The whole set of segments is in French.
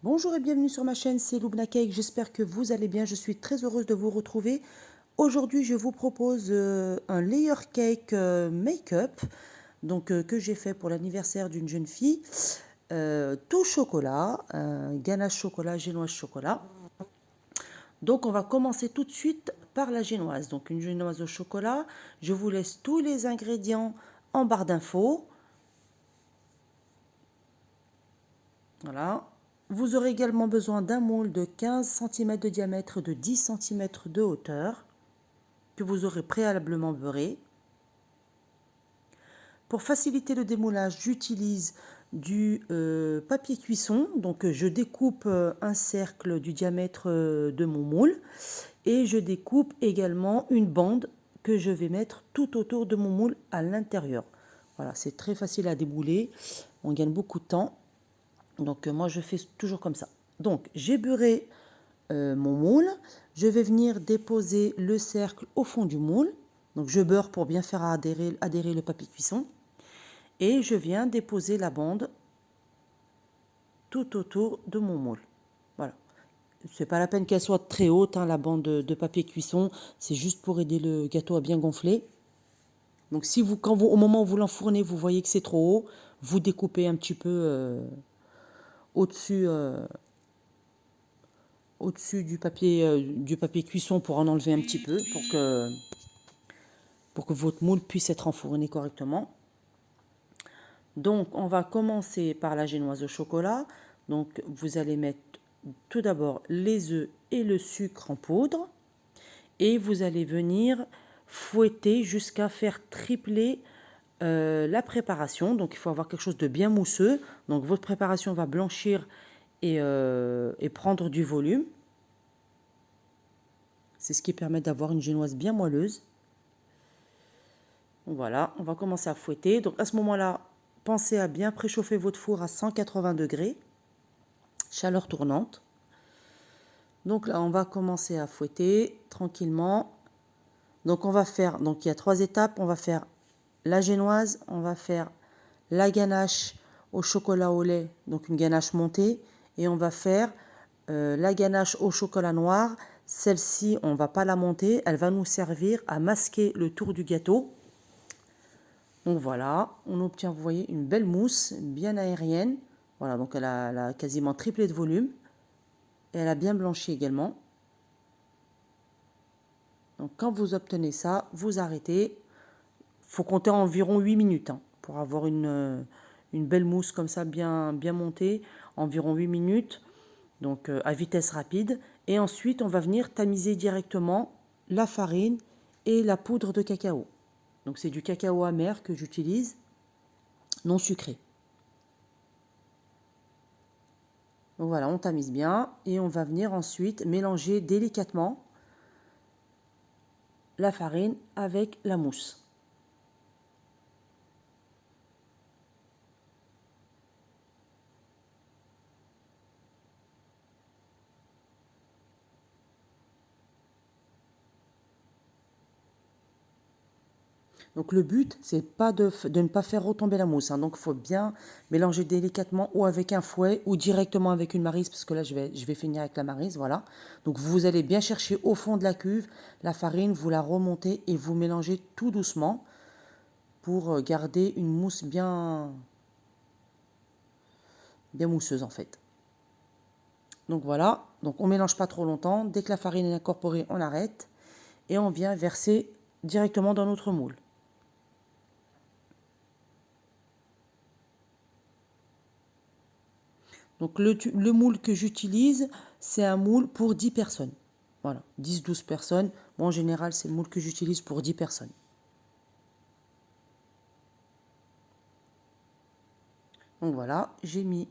Bonjour et bienvenue sur ma chaîne, c'est Lubna Cake, j'espère que vous allez bien, je suis très heureuse de vous retrouver. Aujourd'hui je vous propose un layer cake make-up que j'ai fait pour l'anniversaire d'une jeune fille. Tout chocolat, ganache chocolat, génoise chocolat. Donc on va commencer tout de suite par la génoise. Donc une génoise au chocolat, je vous laisse tous les ingrédients en barre d'infos. Voilà. Vous aurez également besoin d'un moule de 15 cm de diamètre, de 10 cm de hauteur, que vous aurez préalablement beurré. Pour faciliter le démoulage, j'utilise du papier cuisson. Donc je découpe un cercle du diamètre de mon moule et je découpe également une bande que je vais mettre tout autour de mon moule à l'intérieur. Voilà, c'est très facile à débouler, on gagne beaucoup de temps. Donc moi je fais toujours comme ça. Donc j'ai beurré mon moule. Je vais venir déposer le cercle au fond du moule. Donc je beurre pour bien faire adhérer le papier cuisson. Et je viens déposer la bande tout autour de mon moule. Voilà. C'est pas la peine qu'elle soit très haute, hein, la bande de papier cuisson. C'est juste pour aider le gâteau à bien gonfler. Donc si vous, au moment où vous l'enfournez, vous voyez que c'est trop haut, vous découpez un petit peu au-dessus au-dessus du papier cuisson pour en enlever un petit peu, pour que votre moule puisse être enfourné correctement. Donc, on va commencer par la génoise au chocolat. Donc, vous allez mettre tout d'abord les œufs et le sucre en poudre. Et vous allez venir fouetter jusqu'à faire tripler la préparation. Donc, il faut avoir quelque chose de bien mousseux. Donc, votre préparation va blanchir et prendre du volume. C'est ce qui permet d'avoir une génoise bien moelleuse. Voilà, on va commencer à fouetter. Donc à ce moment-là, pensez à bien préchauffer votre four à 180 degrés, chaleur tournante. Donc là, on va commencer à fouetter tranquillement. Donc on va faire, donc il y a 3 étapes. On va faire la génoise, on va faire la ganache au chocolat au lait, donc une ganache montée. Et on va faire la ganache au chocolat noir. Celle-ci, on ne va pas la monter, elle va nous servir à masquer le tour du gâteau. Donc voilà, on obtient, vous voyez, une belle mousse bien aérienne. Voilà, donc elle a quasiment triplé de volume. Et elle a bien blanchi également. Donc quand vous obtenez ça, vous arrêtez. Il faut compter environ 8 minutes pour avoir une belle mousse comme ça, bien montée. Environ 8 minutes, donc à vitesse rapide. Et ensuite, on va venir tamiser directement la farine et la poudre de cacao. Donc c'est du cacao amer que j'utilise, non sucré. Donc voilà, on tamise bien et on va venir ensuite mélanger délicatement la farine avec la mousse. Donc le but, c'est pas de ne pas faire retomber la mousse. Donc il faut bien mélanger délicatement ou avec un fouet ou directement avec une maryse, parce que là je vais finir avec la maryse, voilà. Donc vous allez bien chercher au fond de la cuve la farine, vous la remontez et vous mélangez tout doucement pour garder une mousse bien mousseuse en fait. Donc voilà, donc on mélange pas trop longtemps. Dès que la farine est incorporée, on arrête et on vient verser directement dans notre moule. Donc le moule que j'utilise, c'est un moule pour 10 personnes. Voilà, 10-12 personnes. Bon, en général, c'est le moule que j'utilise pour 10 personnes. Donc voilà, j'ai mis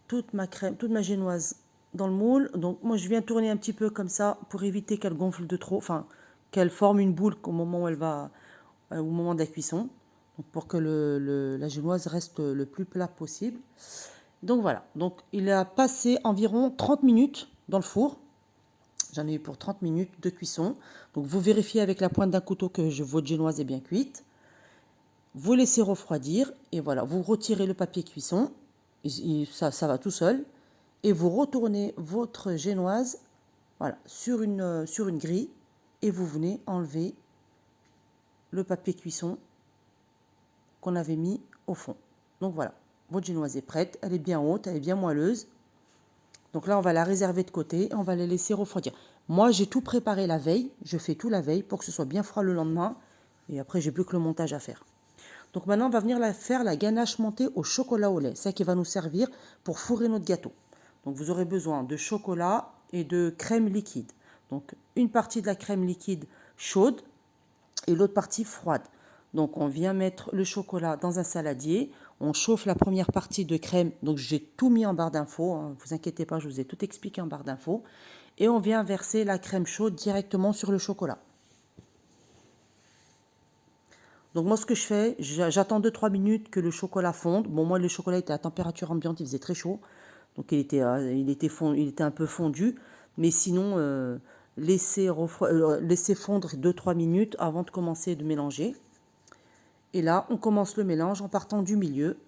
toute ma crème, toute ma génoise dans le moule. Donc moi, je viens tourner un petit peu comme ça pour éviter qu'elle gonfle de trop, enfin, qu'elle forme une boule au moment où elle va, au moment de la cuisson. Donc pour que la génoise reste le plus plat possible. Donc voilà, donc il a passé environ 30 minutes dans le four. J'en ai eu pour 30 minutes de cuisson. Donc vous vérifiez avec la pointe d'un couteau que votre génoise est bien cuite. Vous laissez refroidir et voilà, vous retirez le papier cuisson. ça va tout seul. Et vous retournez votre génoise, voilà, sur une grille et vous venez enlever le papier cuisson qu'on avait mis au fond. Donc voilà, votre génoise est prête, elle est bien haute, elle est bien moelleuse. Donc là, on va la réserver de côté et on va la laisser refroidir. Moi, j'ai tout préparé la veille, je fais tout la veille pour que ce soit bien froid le lendemain. Et après, j'ai plus que le montage à faire. Donc maintenant, on va venir faire la ganache montée au chocolat au lait. C'est ça qui va nous servir pour fourrer notre gâteau. Donc vous aurez besoin de chocolat et de crème liquide. Donc une partie de la crème liquide chaude et l'autre partie froide. Donc on vient mettre le chocolat dans un saladier, on chauffe la première partie de crème, donc j'ai tout mis en barre d'infos, hein, vous inquiétez pas, je vous ai tout expliqué en barre d'infos, et on vient verser la crème chaude directement sur le chocolat. Donc moi ce que je fais, j'attends 2-3 minutes que le chocolat fonde. Bon moi le chocolat était à température ambiante, il faisait très chaud, donc il était un peu fondu, mais sinon laissez fondre 2-3 minutes avant de commencer de mélanger. Et là, on commence le mélange en partant du milieu.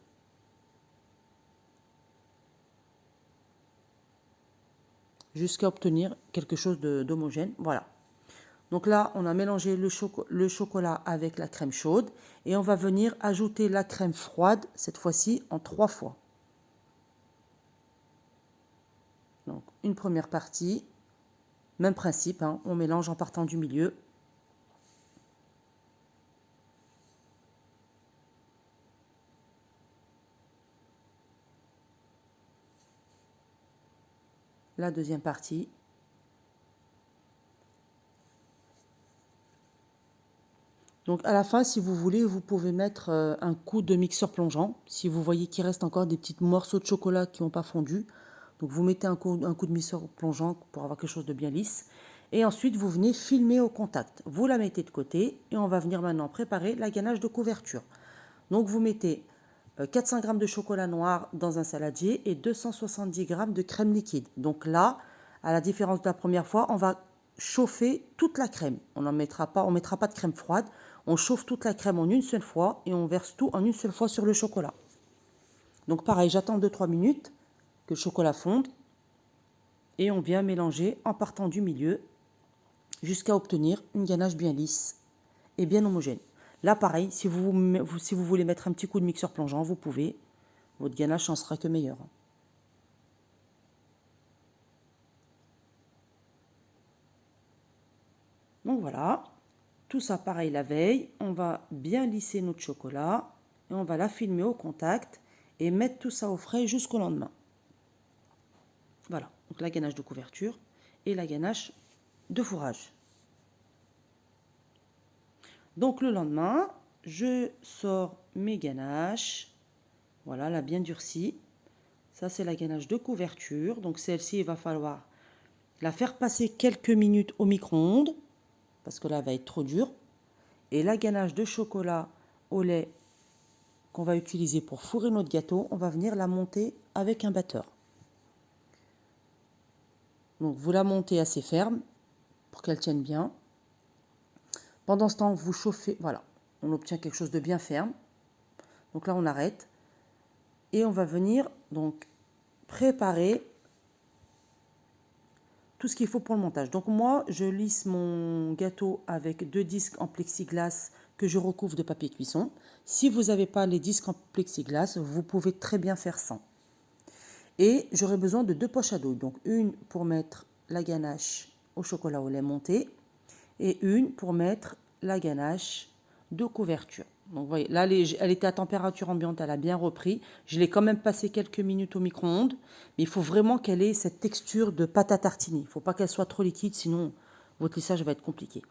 Jusqu'à obtenir quelque chose d'homogène. Voilà. Donc là, on a mélangé le chocolat avec la crème chaude. Et on va venir ajouter la crème froide, cette fois-ci en 3 fois. Donc une première partie. Même principe, hein, on mélange en partant du milieu. La deuxième partie. Donc à la fin, si vous voulez, vous pouvez mettre un coup de mixeur plongeant. Si vous voyez qu'il reste encore des petits morceaux de chocolat qui n'ont pas fondu. Donc vous mettez un coup de mixeur plongeant pour avoir quelque chose de bien lisse. Et ensuite, vous venez filmer au contact. Vous la mettez de côté et on va venir maintenant préparer la ganache de couverture. Donc vous mettez 400 g de chocolat noir dans un saladier et 270 g de crème liquide. Donc là, à la différence de la première fois, on va chauffer toute la crème. On ne mettra pas de crème froide. On chauffe toute la crème en une seule fois et on verse tout en une seule fois sur le chocolat. Donc pareil, j'attends 2-3 minutes que le chocolat fonde et on vient mélanger en partant du milieu jusqu'à obtenir une ganache bien lisse et bien homogène. Là pareil, si vous voulez mettre un petit coup de mixeur plongeant, vous pouvez. Votre ganache en sera que meilleure. Donc voilà, tout ça pareil la veille. On va bien lisser notre chocolat et on va la filmer au contact et mettre tout ça au frais jusqu'au lendemain. Voilà, donc la ganache de couverture et la ganache de fourrage. Donc le lendemain, je sors mes ganaches. Voilà, la bien durcie. Ça, c'est la ganache de couverture. Donc celle-ci, il va falloir la faire passer quelques minutes au micro-ondes, parce que là, elle va être trop dure. Et la ganache de chocolat au lait qu'on va utiliser pour fourrer notre gâteau, on va venir la monter avec un batteur. Donc vous la montez assez ferme pour qu'elle tienne bien. Pendant ce temps, vous chauffez, voilà, on obtient quelque chose de bien ferme. Donc là, on arrête. Et on va venir donc préparer tout ce qu'il faut pour le montage. Donc moi, je lisse mon gâteau avec 2 disques en plexiglas que je recouvre de papier cuisson. Si vous n'avez pas les disques en plexiglas, vous pouvez très bien faire sans. Et j'aurai besoin de 2 poches à douille. Donc une pour mettre la ganache au chocolat au lait monté et une pour mettre la ganache de couverture. Donc vous voyez, là elle était à température ambiante, elle a bien repris. Je l'ai quand même passé quelques minutes au micro-ondes, mais il faut vraiment qu'elle ait cette texture de pâte à tartiner. Il ne faut pas qu'elle soit trop liquide, sinon votre lissage va être compliqué.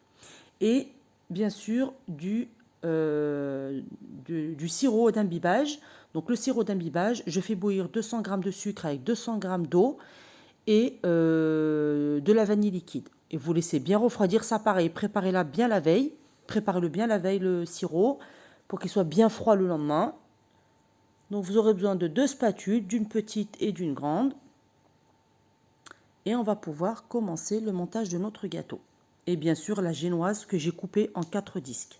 Et bien sûr du sirop d'imbibage. Donc le sirop d'imbibage, je fais bouillir 200 g de sucre avec 200 g d'eau et de la vanille liquide. Et vous laissez bien refroidir, ça pareil, préparez-la bien la veille. Préparez-le bien la veille, le sirop, pour qu'il soit bien froid le lendemain. Donc vous aurez besoin de 2 spatules, d'une petite et d'une grande. Et on va pouvoir commencer le montage de notre gâteau. Et bien sûr la génoise que j'ai coupée en 4 disques.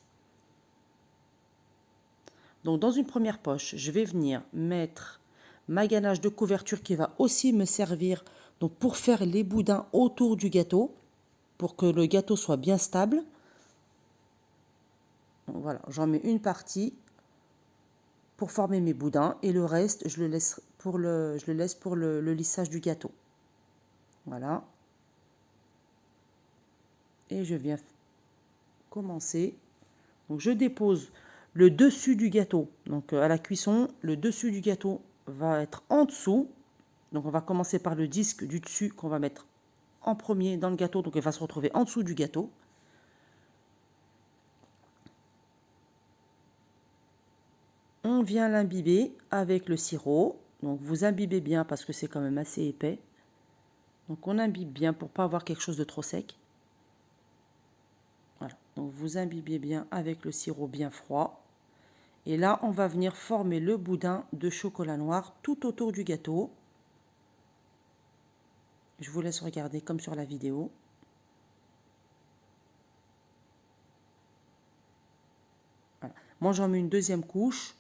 Donc dans une première poche, je vais venir mettre ma ganache de couverture qui va aussi me servir donc pour faire les boudins autour du gâteau, pour que le gâteau soit bien stable. Donc voilà, j'en mets une partie pour former mes boudins et le reste, je le laisse pour le lissage du gâteau. Voilà. Et je viens commencer. Donc je dépose le dessus du gâteau. Donc à la cuisson, le dessus du gâteau va être en dessous. Donc on va commencer par le disque du dessus qu'on va mettre en premier dans le gâteau. Donc il va se retrouver en dessous du gâteau. On vient l'imbiber avec le sirop. Donc vous imbibez bien parce que c'est quand même assez épais. Donc on imbibe bien pour ne pas avoir quelque chose de trop sec. Voilà. Donc vous imbibez bien avec le sirop bien froid. Et là, on va venir former le boudin de chocolat noir tout autour du gâteau. Je vous laisse regarder comme sur la vidéo. Voilà. Moi, j'en mets une deuxième couche.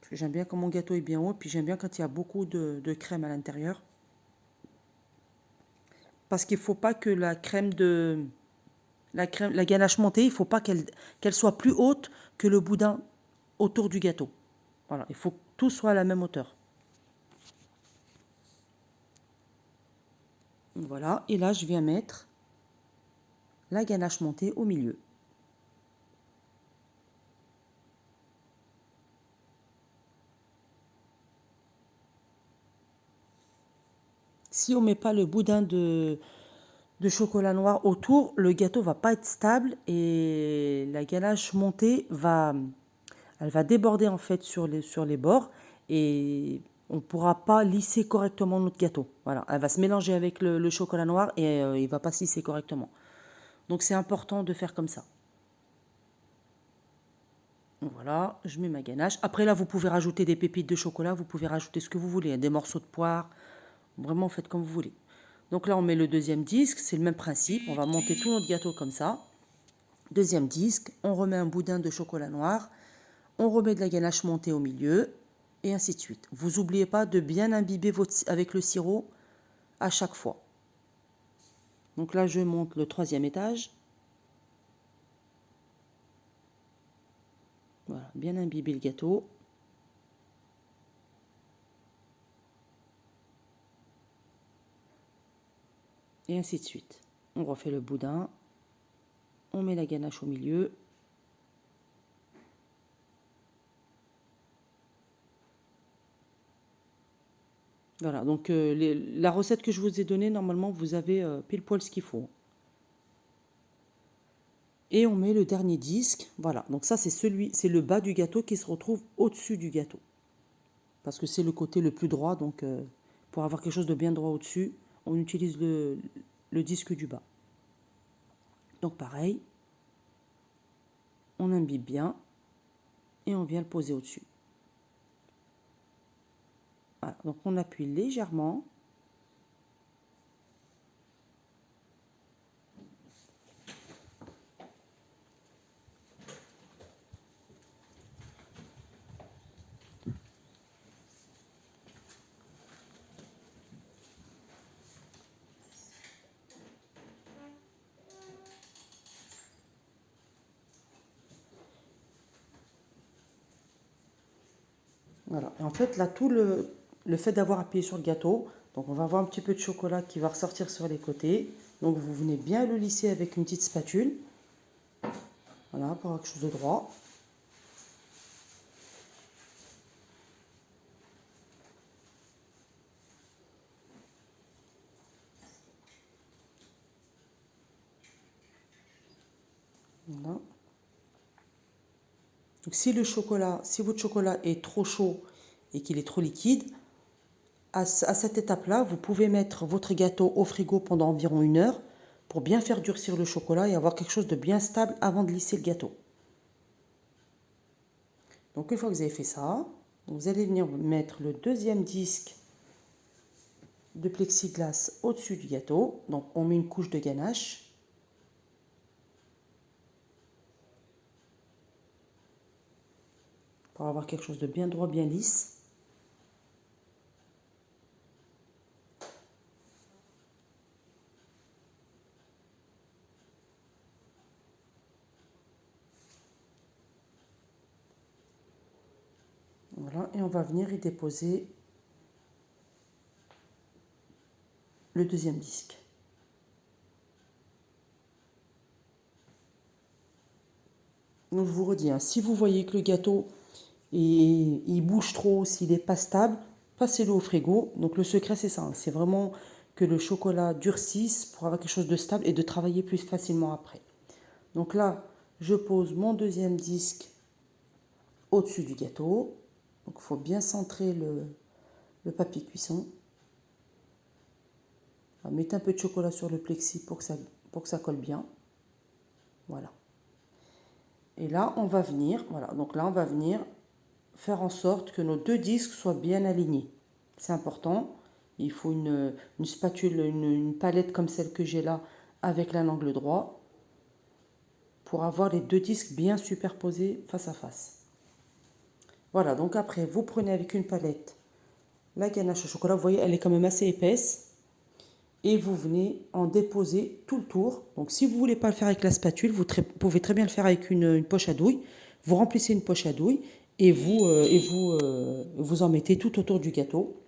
Parce que j'aime bien quand mon gâteau est bien haut. Puis j'aime bien quand il y a beaucoup de crème à l'intérieur. Parce qu'il ne faut pas que la ganache montée, il ne faut pas qu'elle soit plus haute que le boudin autour du gâteau. Voilà, il faut que tout soit à la même hauteur. Voilà, et là, je viens mettre la ganache montée au milieu. Si on ne met pas le boudin de chocolat noir autour, le gâteau va pas être stable et la ganache montée elle va déborder en fait sur les bords et on ne pourra pas lisser correctement notre gâteau. Voilà, elle va se mélanger avec le chocolat noir et il ne va pas se lisser correctement. Donc c'est important de faire comme ça. Voilà, je mets ma ganache. Après là, vous pouvez rajouter des pépites de chocolat, vous pouvez rajouter ce que vous voulez, des morceaux de poire. Vraiment, faites comme vous voulez. Donc là, on met le deuxième disque, c'est le même principe. On va monter tout notre gâteau comme ça. Deuxième disque, on remet un boudin de chocolat noir, on remet de la ganache montée au milieu, et ainsi de suite. Vous n'oubliez pas de bien imbiber avec le sirop à chaque fois. Donc là, je monte le troisième étage. Voilà, bien imbiber le gâteau. Et ainsi de suite. On refait le boudin. On met la ganache au milieu. Voilà, donc la recette que je vous ai donnée, normalement, vous avez pile poil ce qu'il faut. Et on met le dernier disque. Voilà, donc ça, c'est le bas du gâteau qui se retrouve au-dessus du gâteau. Parce que c'est le côté le plus droit, donc pour avoir quelque chose de bien droit au-dessus, on utilise le disque du bas. Donc pareil, on imbibe bien et on vient le poser au-dessus. Voilà, donc on appuie légèrement. Voilà, et en fait là, tout le fait d'avoir appuyé sur le gâteau, donc on va avoir un petit peu de chocolat qui va ressortir sur les côtés. Donc vous venez bien le lisser avec une petite spatule. Voilà, pour avoir quelque chose de droit. Voilà. Donc si votre chocolat est trop chaud et qu'il est trop liquide, à cette étape-là, vous pouvez mettre votre gâteau au frigo pendant environ 1 heure pour bien faire durcir le chocolat et avoir quelque chose de bien stable avant de lisser le gâteau. Donc une fois que vous avez fait ça, vous allez venir mettre le deuxième disque de plexiglas au-dessus du gâteau. Donc on met une couche de ganache. Pour avoir quelque chose de bien droit, bien lisse. et on va venir y déposer le deuxième disque. Donc je vous redis, hein, si vous voyez que le gâteau il bouge trop, s'il n'est pas stable, passez-le au frigo. Donc le secret c'est ça, hein, c'est vraiment que le chocolat durcisse pour avoir quelque chose de stable et de travailler plus facilement après. Donc là, je pose mon deuxième disque au-dessus du gâteau. Donc il faut bien centrer le papier cuisson. Mettez un peu de chocolat sur le plexi pour que ça colle bien. Voilà. Et là, on va venir, voilà, donc là, on va venir faire en sorte que nos deux disques soient bien alignés. C'est important. Il faut une spatule, une palette comme celle que j'ai là, avec l'un angle droit, pour avoir les deux disques bien superposés face à face. Voilà, donc après, vous prenez avec une palette la ganache au chocolat. Vous voyez, elle est quand même assez épaisse. Et vous venez en déposer tout le tour. Donc si vous ne voulez pas le faire avec la spatule, vous pouvez très bien le faire avec une poche à douille. Vous remplissez une poche à douille et vous en mettez tout autour du gâteau.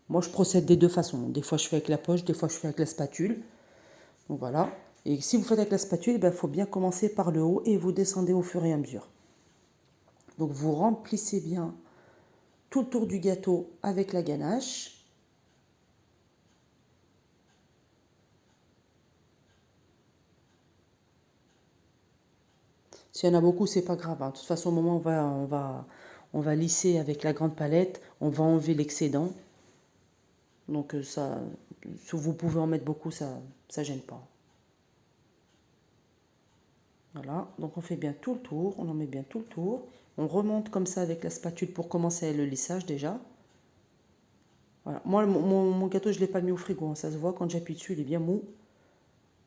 Moi, je procède des deux façons. Des fois, je fais avec la poche, des fois, je fais avec la spatule. Donc voilà. Et si vous faites avec la spatule, il faut bien commencer par le haut et vous descendez au fur et à mesure. Donc vous remplissez bien tout le tour du gâteau avec la ganache. S'il y en a beaucoup, c'est pas grave, hein. De toute façon, au moment où on va lisser avec la grande palette, on va enlever l'excédent. Donc ça, si vous pouvez en mettre beaucoup, ça gêne pas. Voilà, donc on fait bien tout le tour, on en met bien tout le tour. On remonte comme ça avec la spatule pour commencer le lissage déjà. Voilà. Moi, mon gâteau, je ne l'ai pas mis au frigo, hein. Ça se voit quand j'appuie dessus, il est bien mou.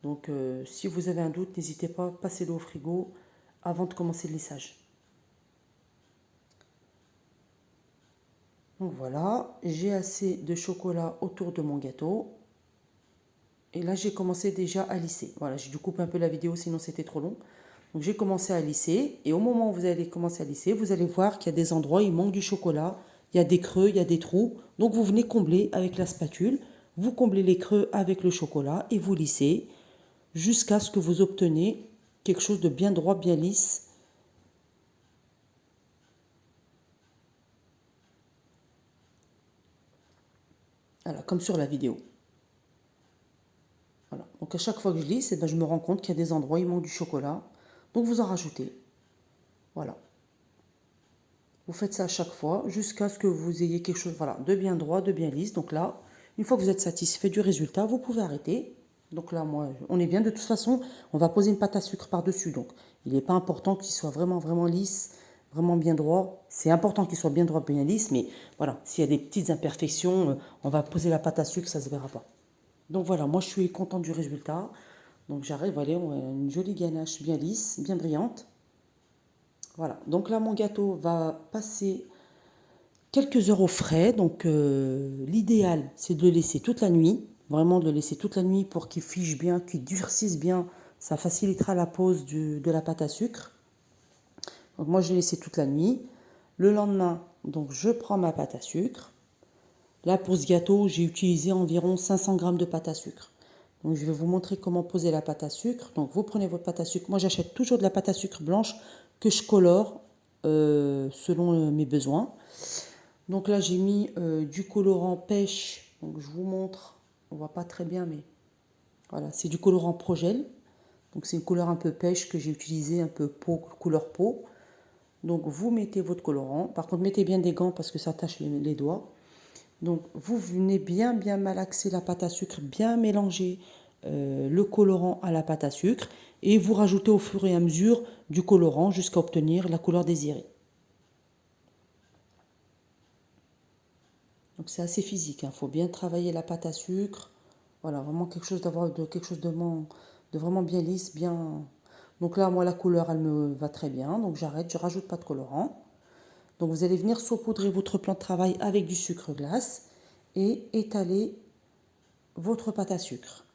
Donc si vous avez un doute, n'hésitez pas, passez-le au frigo avant de commencer le lissage. Donc voilà, j'ai assez de chocolat autour de mon gâteau. Et là, j'ai commencé déjà à lisser. Voilà, j'ai dû couper un peu la vidéo, sinon c'était trop long. Donc j'ai commencé à lisser. Et au moment où vous allez commencer à lisser, vous allez voir qu'il y a des endroits, il manque du chocolat. Il y a des creux, il y a des trous. Donc vous venez combler avec la spatule. Vous comblez les creux avec le chocolat et vous lissez jusqu'à ce que vous obtenez quelque chose de bien droit, bien lisse. Voilà, comme sur la vidéo. Voilà. Donc à chaque fois que je lisse, je me rends compte qu'il y a des endroits, il manque du chocolat. Donc vous en rajoutez. Voilà. Vous faites ça à chaque fois jusqu'à ce que vous ayez quelque chose, voilà, de bien droit, de bien lisse. Donc là, une fois que vous êtes satisfait du résultat, vous pouvez arrêter. Donc là, moi, on est bien. De toute façon, on va poser une pâte à sucre par-dessus. Donc, il n'est pas important qu'il soit vraiment, vraiment lisse, vraiment bien droit. C'est important qu'il soit bien droit, bien lisse. Mais voilà, s'il y a des petites imperfections, on va poser la pâte à sucre, ça ne se verra pas. Donc voilà, moi, je suis contente du résultat. Donc j'arrive, voilà, on a une jolie ganache bien lisse, bien brillante. Voilà, donc là mon gâteau va passer quelques heures au frais. Donc l'idéal c'est de le laisser toute la nuit, vraiment de le laisser toute la nuit pour qu'il fiche bien, qu'il durcisse bien. Ça facilitera la pose de la pâte à sucre. Donc moi je l'ai laissé toute la nuit. Le lendemain, donc je prends ma pâte à sucre. Là pour ce gâteau j'ai utilisé environ 500 g de pâte à sucre. Donc je vais vous montrer comment poser la pâte à sucre. Donc vous prenez votre pâte à sucre. Moi j'achète toujours de la pâte à sucre blanche que je colore selon mes besoins. Donc là j'ai mis du colorant pêche. Donc je vous montre. On voit pas très bien mais voilà, c'est du colorant Progel. Donc c'est une couleur un peu pêche que j'ai utilisé, un peu peau, couleur peau. Donc vous mettez votre colorant. Par contre mettez bien des gants parce que ça tache les doigts. Donc vous venez bien malaxer la pâte à sucre, bien mélanger le colorant à la pâte à sucre et vous rajoutez au fur et à mesure du colorant jusqu'à obtenir la couleur désirée. Donc c'est assez physique, il faut bien travailler la pâte à sucre. Voilà, vraiment quelque chose de vraiment bien lisse, bien. Donc là, moi la couleur elle me va très bien, donc j'arrête, je rajoute pas de colorant. Donc vous allez venir saupoudrer votre plan de travail avec du sucre glace et étaler votre pâte à sucre.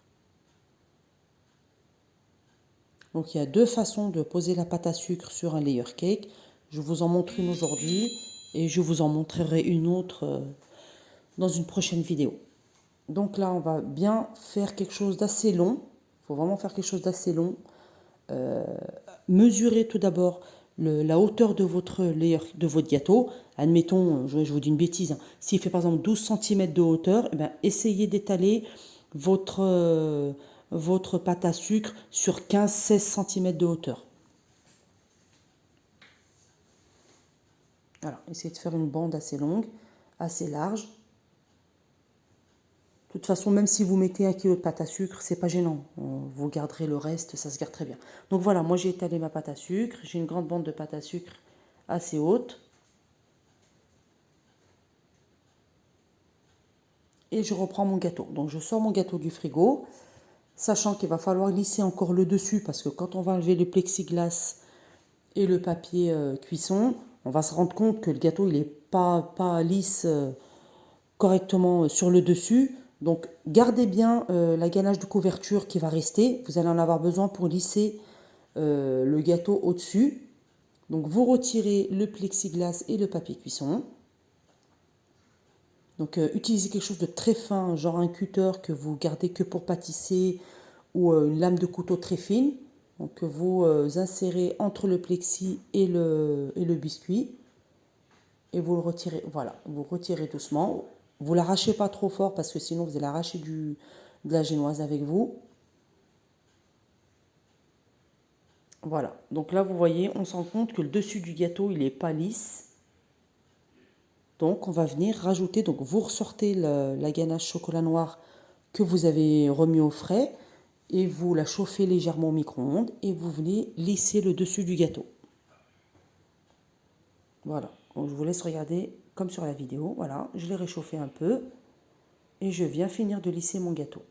Donc il y a deux façons de poser la pâte à sucre sur un layer cake. Je vous en montre une aujourd'hui Et je vous en montrerai une autre dans une prochaine vidéo. Donc là, on va bien faire quelque chose d'assez long. Il faut vraiment faire quelque chose d'assez long. Mesurez tout d'abord la hauteur de votre layer, de votre gâteau. Admettons, je vous dis une bêtise, hein, s'il fait par exemple 12 cm de hauteur, eh bien, essayez d'étaler votre pâte à sucre sur 15-16 cm de hauteur. Voilà, essayez de faire une bande assez longue, assez large. De toute façon, même si vous mettez 1 kg de pâte à sucre, c'est pas gênant. Vous garderez le reste, ça se garde très bien. Donc voilà, moi j'ai étalé ma pâte à sucre. J'ai une grande bande de pâte à sucre assez haute. Et je reprends mon gâteau. Donc je sors mon gâteau du frigo, sachant qu'il va falloir lisser encore le dessus, parce que quand on va enlever le plexiglas et le papier cuisson, on va se rendre compte que le gâteau il n'est pas lisse correctement sur le dessus. Donc gardez bien la ganache de couverture qui va rester. Vous allez en avoir besoin pour lisser le gâteau au-dessus. Donc vous retirez le plexiglas et le papier cuisson. Donc utilisez quelque chose de très fin, genre un cutter que vous gardez que pour pâtisser ou une lame de couteau très fine. Donc vous insérez entre le plexi et le biscuit et vous le retirez. Voilà, vous retirez doucement. Vous l'arrachez pas trop fort parce que sinon vous allez arracher de la génoise avec vous. Voilà, donc là vous voyez, on se rend compte que le dessus du gâteau il n'est pas lisse. Donc on va venir rajouter, donc vous ressortez la ganache chocolat noir que vous avez remis au frais et vous la chauffez légèrement au micro-ondes et vous venez lisser le dessus du gâteau. Voilà, donc je vous laisse regarder comme sur la vidéo. Voilà, je l'ai réchauffé un peu et je viens finir de lisser mon gâteau.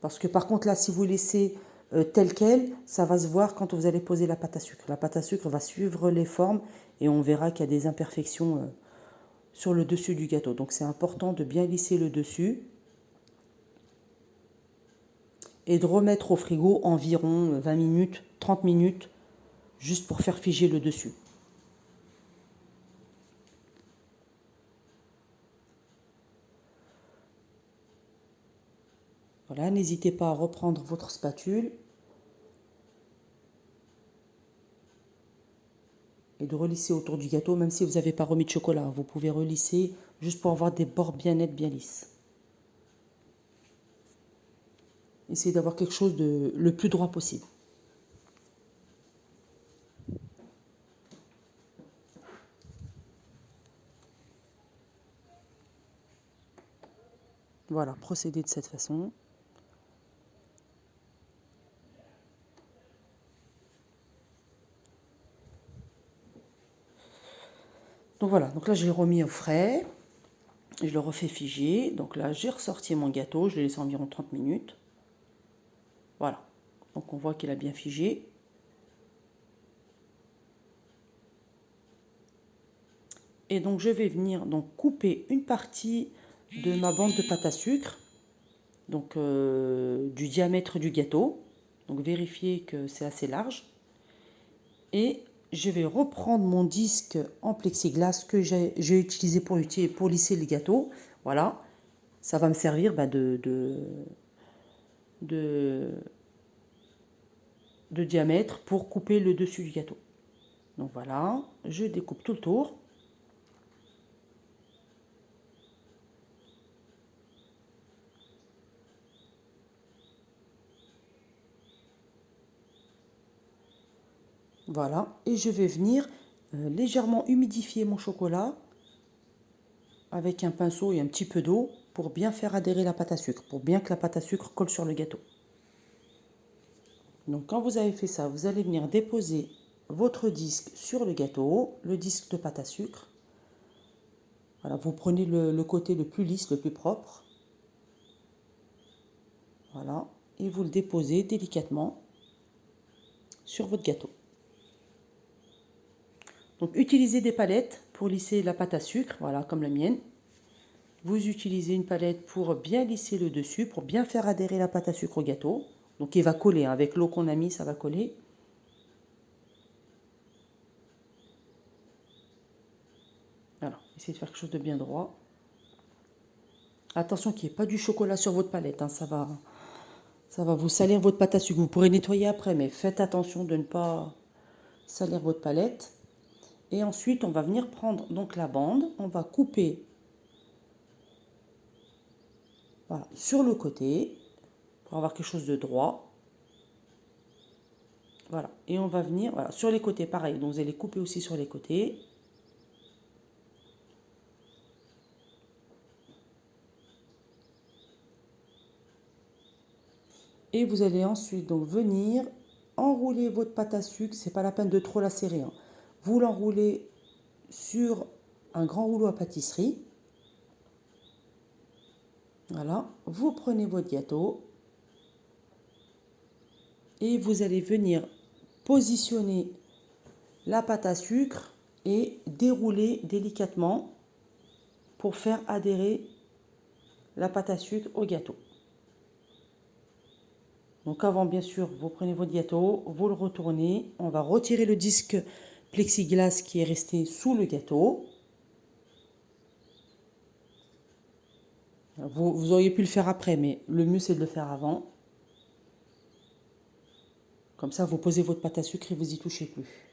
Parce que par contre là, si vous laissez tel quel, ça va se voir quand vous allez poser la pâte à sucre. La pâte à sucre va suivre les formes et on verra qu'il y a des imperfections sur le dessus du gâteau. Donc c'est important de bien lisser le dessus et de remettre au frigo environ 20 minutes, 30 minutes, juste pour faire figer le dessus. Voilà, n'hésitez pas à reprendre votre spatule et de relisser autour du gâteau, même si vous n'avez pas remis de chocolat. Vous pouvez relisser juste pour avoir des bords bien nets, bien lisses. Essayez d'avoir quelque chose de le plus droit possible. Voilà, procédez de cette façon. Donc voilà, donc là je l'ai remis au frais, je le refais figer. Donc là j'ai ressorti mon gâteau, je l'ai laissé environ 30 minutes. Voilà, donc on voit qu'il a bien figé. Et donc je vais venir donc couper une partie de ma bande de pâte à sucre, donc du diamètre du gâteau. Donc vérifiez que c'est assez large. Et je vais reprendre mon disque en plexiglas que j'ai utilisé pour lisser le gâteau. Voilà, ça va me servir de diamètre pour couper le dessus du gâteau. Donc voilà, je découpe tout le tour. Voilà, et je vais venir légèrement humidifier mon chocolat avec un pinceau et un petit peu d'eau pour bien faire adhérer la pâte à sucre, pour bien que la pâte à sucre colle sur le gâteau. Donc quand vous avez fait ça, vous allez venir déposer votre disque sur le gâteau, le disque de pâte à sucre. Voilà, vous prenez le côté le plus lisse, le plus propre. Voilà, et vous le déposez délicatement sur votre gâteau. Donc utilisez des palettes pour lisser la pâte à sucre, voilà, comme la mienne. Vous utilisez une palette pour bien lisser le dessus, pour bien faire adhérer la pâte à sucre au gâteau. Donc il va coller, hein, avec l'eau qu'on a mis, ça va coller. Voilà, essayez de faire quelque chose de bien droit. Attention qu'il n'y ait pas du chocolat sur votre palette, hein, ça va vous salir votre pâte à sucre. Vous pourrez nettoyer après, mais faites attention de ne pas salir votre palette. Et ensuite, on va venir prendre donc la bande, on va couper voilà, sur le côté pour avoir quelque chose de droit. Voilà, et on va venir voilà, sur les côtés, pareil. Donc vous allez couper aussi sur les côtés. Et vous allez ensuite donc venir enrouler votre pâte à sucre. C'est pas la peine de trop la serrer, hein. Vous l'enroulez sur un grand rouleau à pâtisserie. Voilà, vous prenez votre gâteau et vous allez venir positionner la pâte à sucre et dérouler délicatement pour faire adhérer la pâte à sucre au gâteau. Donc avant, bien sûr, vous prenez votre gâteau, vous le retournez. On va retirer le disque plexiglas qui est resté sous le gâteau. Vous auriez pu le faire après, mais le mieux c'est de le faire avant. Comme ça, vous posez votre pâte à sucre et vous y touchez plus.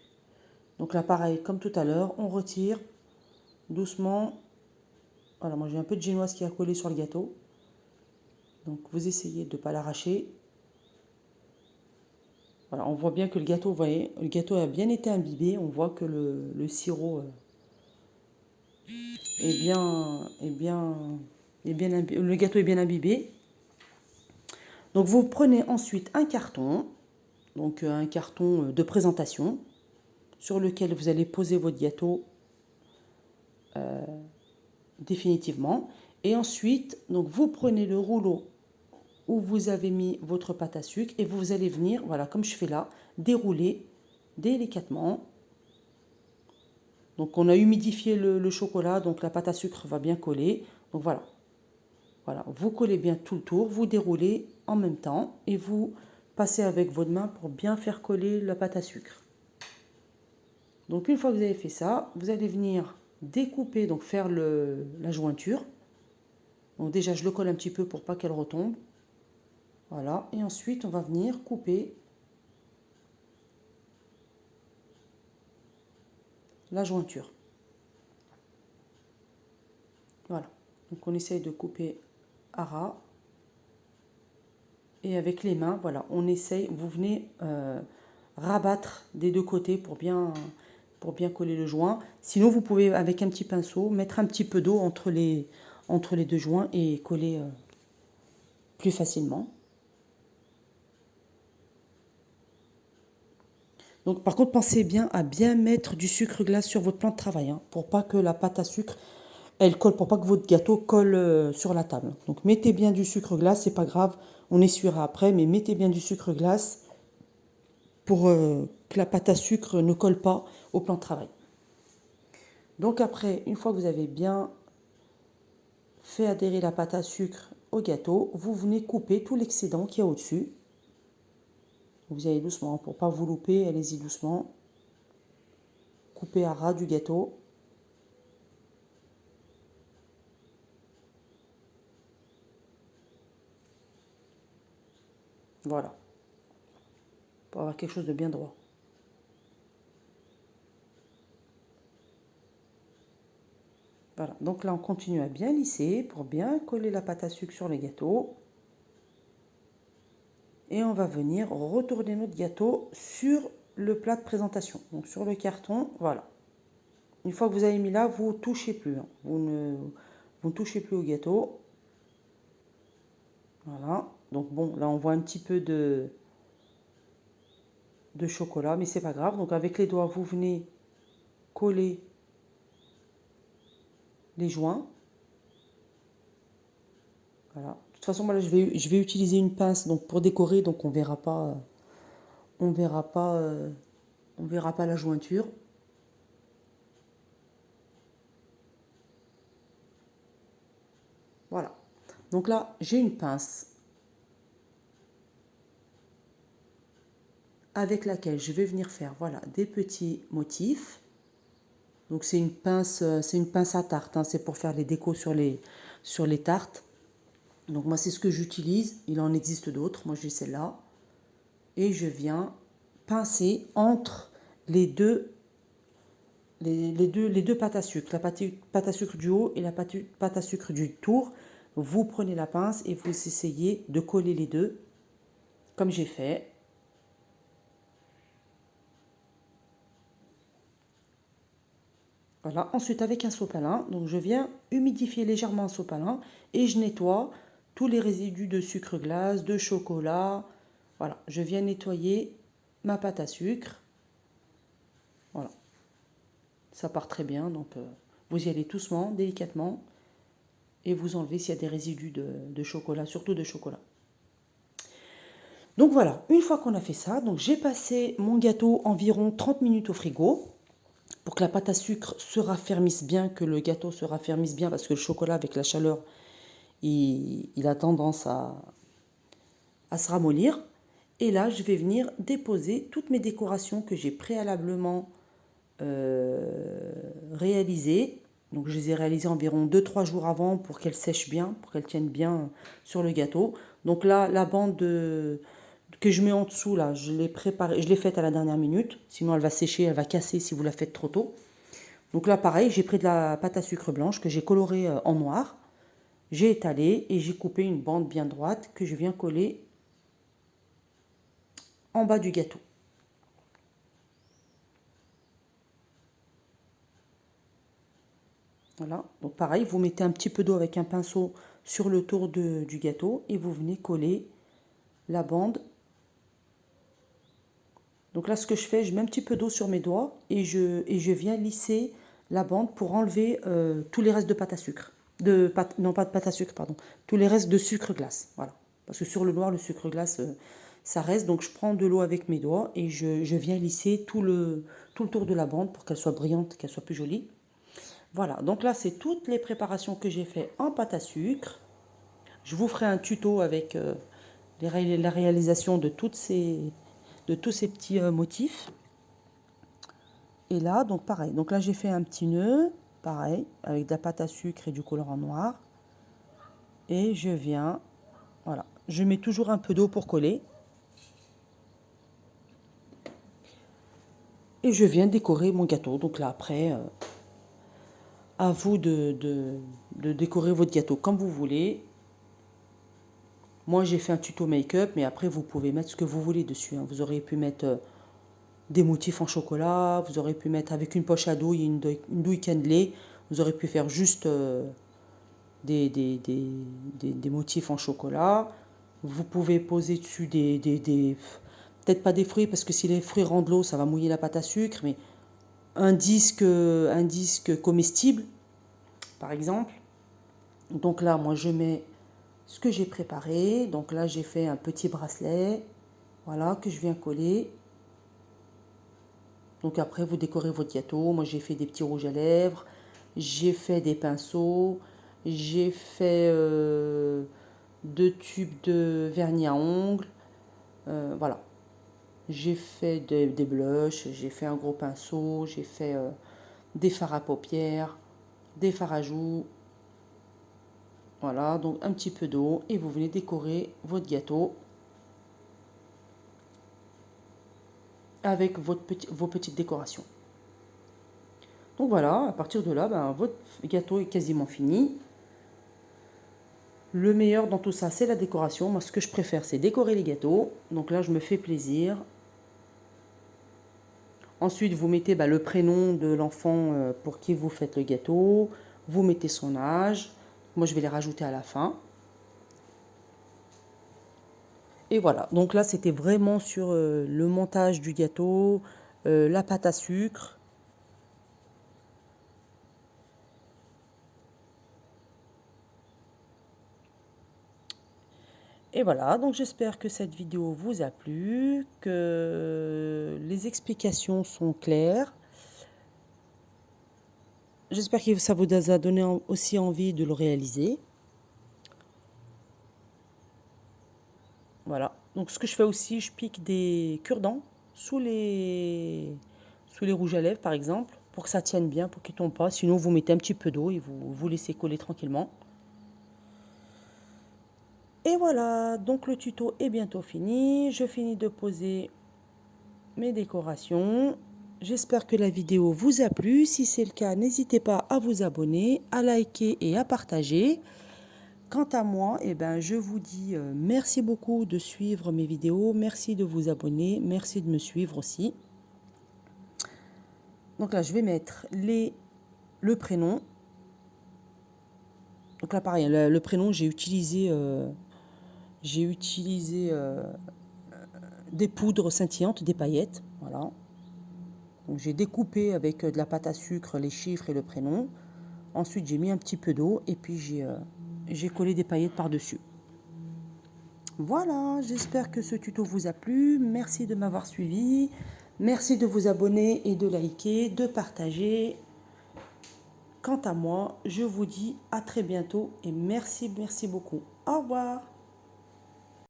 Donc là, pareil, comme tout à l'heure, on retire doucement. Voilà, moi j'ai un peu de génoise qui a collé sur le gâteau. Donc vous essayez de ne pas l'arracher. Voilà, on voit bien que le gâteau, vous voyez, le gâteau a bien été imbibé. On voit que le sirop le gâteau est bien imbibé. Donc vous prenez ensuite un carton, donc un carton de présentation, sur lequel vous allez poser votre gâteau définitivement. Et ensuite, donc vous prenez le rouleau où vous avez mis votre pâte à sucre et vous allez venir, voilà, comme je fais là, dérouler délicatement. Donc on a humidifié le chocolat, donc la pâte à sucre va bien coller. Donc voilà. Voilà, vous collez bien tout le tour, vous déroulez en même temps et vous passez avec votre main pour bien faire coller la pâte à sucre. Donc une fois que vous avez fait ça, vous allez venir découper, donc faire la jointure. Donc déjà je le colle un petit peu pour pas qu'elle retombe. Voilà, et ensuite on va venir couper la jointure. Voilà, donc on essaye de couper à ras. Et avec les mains, voilà, on essaye, vous venez rabattre des deux côtés pour bien coller le joint. Sinon, vous pouvez, avec un petit pinceau, mettre un petit peu d'eau entre les deux joints et coller plus facilement. Donc, par contre, pensez bien à bien mettre du sucre glace sur votre plan de travail, hein, pour pas que la pâte à sucre, elle colle, pour pas que votre gâteau colle sur la table. Donc, mettez bien du sucre glace, c'est pas grave, on essuiera après, mais mettez bien du sucre glace pour que la pâte à sucre ne colle pas au plan de travail. Donc après, une fois que vous avez bien fait adhérer la pâte à sucre au gâteau, vous venez couper tout l'excédent qu'il y a au-dessus. Vous y allez doucement, pour ne pas vous louper, allez-y doucement. Coupez à ras du gâteau. Voilà, pour avoir quelque chose de bien droit. Voilà, donc là on continue à bien lisser pour bien coller la pâte à sucre sur le gâteau. Et on va venir retourner notre gâteau sur le plat de présentation, donc sur le carton, voilà. Une fois que vous avez mis là, vous ne touchez plus, hein. Vous ne touchez plus au gâteau. Voilà, donc bon, là on voit un petit peu de chocolat, mais c'est pas grave. Donc avec les doigts, vous venez coller les joints. Voilà. De toute façon, moi là, je vais utiliser une pince donc pour décorer, donc on verra pas, on verra pas, on verra pas la jointure. Voilà. Donc là, j'ai une pince avec laquelle je vais venir faire, voilà, des petits motifs. Donc c'est une pince à tarte, hein, c'est pour faire les décos sur les tartes. Donc moi c'est ce que j'utilise, il en existe d'autres, moi j'ai celle-là. Et je viens pincer entre les deux pâtes à sucre, la pâte à sucre du haut et la pâte à sucre du tour. Vous prenez la pince et vous essayez de coller les deux, comme j'ai fait. Voilà, ensuite avec un sopalin, donc je viens humidifier légèrement un sopalin et je nettoie tous les résidus de sucre glace, de chocolat. Voilà, je viens nettoyer ma pâte à sucre. Voilà, ça part très bien, donc vous y allez doucement, délicatement et vous enlevez s'il y a des résidus de chocolat, surtout de chocolat. Donc voilà, une fois qu'on a fait ça, donc j'ai passé mon gâteau environ 30 minutes au frigo pour que la pâte à sucre se raffermisse bien, que le gâteau se raffermisse bien, parce que le chocolat avec la chaleur, il a tendance à se ramollir. Et là, je vais venir déposer toutes mes décorations que j'ai préalablement réalisées. Donc je les ai réalisées environ 2-3 jours avant pour qu'elles sèchent bien, pour qu'elles tiennent bien sur le gâteau. Donc là, la bande que je mets en dessous, là, je l'ai préparée, je l'ai faite à la dernière minute. Sinon, elle va sécher, elle va casser si vous la faites trop tôt. Donc là, pareil, j'ai pris de la pâte à sucre blanche que j'ai colorée en noir. J'ai étalé et j'ai coupé une bande bien droite que je viens coller en bas du gâteau. Voilà, donc pareil, vous mettez un petit peu d'eau avec un pinceau sur le tour du gâteau et vous venez coller la bande. Donc là, ce que je fais, je mets un petit peu d'eau sur mes doigts et je viens lisser la bande pour enlever tous les restes de pâte à sucre. Non, pas de pâte à sucre, pardon. Tous les restes de sucre glace. Voilà. Parce que sur le noir, le sucre glace, ça reste. Donc je prends de l'eau avec mes doigts et je viens lisser tout le tour de la bande pour qu'elle soit brillante, qu'elle soit plus jolie. Voilà, donc là, c'est toutes les préparations que j'ai fait en pâte à sucre. Je vous ferai un tuto avec la réalisation de tous ces petits motifs. Et là, donc pareil. Donc là, j'ai fait un petit nœud, pareil, avec de la pâte à sucre et du colorant noir. Et je viens, voilà, je mets toujours un peu d'eau pour coller. Et je viens décorer mon gâteau. Donc là, après, à vous de décorer votre gâteau comme vous voulez. Moi, j'ai fait un tuto make-up, mais après, vous pouvez mettre ce que vous voulez dessus, hein. Vous auriez pu mettre des motifs en chocolat, vous auriez pu mettre avec une poche à douille, une douille cannelée, vous auriez pu faire juste des motifs en chocolat. Vous pouvez poser dessus peut-être pas des fruits, parce que si les fruits rendent l'eau, ça va mouiller la pâte à sucre, mais un disque comestible, par exemple. Donc là, moi, je mets ce que j'ai préparé. Donc là, j'ai fait un petit bracelet, voilà, que je viens coller. Donc après, vous décorez votre gâteau. Moi, j'ai fait des petits rouges à lèvres, j'ai fait des pinceaux, j'ai fait 2 tubes de vernis à ongles, voilà. J'ai fait des blushs, j'ai fait un gros pinceau, j'ai fait des fards à paupières, des fards à joues. Voilà, donc un petit peu d'eau et vous venez décorer votre gâteau avec vos petites décorations. Donc voilà, à partir de là, ben, votre gâteau est quasiment fini. Le meilleur dans tout ça, c'est la décoration. Moi, ce que je préfère, c'est décorer les gâteaux. Donc là, je me fais plaisir. Ensuite, vous mettez le prénom de l'enfant pour qui vous faites le gâteau. Vous mettez son âge. Moi, je vais les rajouter à la fin. Et voilà, donc là, c'était vraiment sur le montage du gâteau, la pâte à sucre. Et voilà, donc j'espère que cette vidéo vous a plu, que les explications sont claires. J'espère que ça vous a donné aussi envie de le réaliser. Voilà, donc ce que je fais aussi, je pique des cure-dents sous les rouges à lèvres par exemple. pour que ça tienne bien, pour qu'il ne tombe pas. Sinon, vous mettez un petit peu d'eau et vous laissez coller tranquillement. Et voilà, donc le tuto est bientôt fini. Je finis de poser mes décorations. J'espère que la vidéo vous a plu. Si c'est le cas, n'hésitez pas à vous abonner, à liker et à partager. Quant à moi, eh ben, je vous dis merci beaucoup de suivre mes vidéos. Merci de vous abonner. Merci de me suivre aussi. Donc là, je vais mettre le prénom. Donc là, pareil, le prénom, j'ai utilisé des poudres scintillantes, des paillettes. Voilà. Donc j'ai découpé avec de la pâte à sucre les chiffres et le prénom. Ensuite, j'ai mis un petit peu d'eau et puis j'ai collé des paillettes par-dessus. Voilà, j'espère que ce tuto vous a plu. Merci de m'avoir suivi. Merci de vous abonner et de liker, de partager. Quant à moi, je vous dis à très bientôt et merci beaucoup. Au revoir.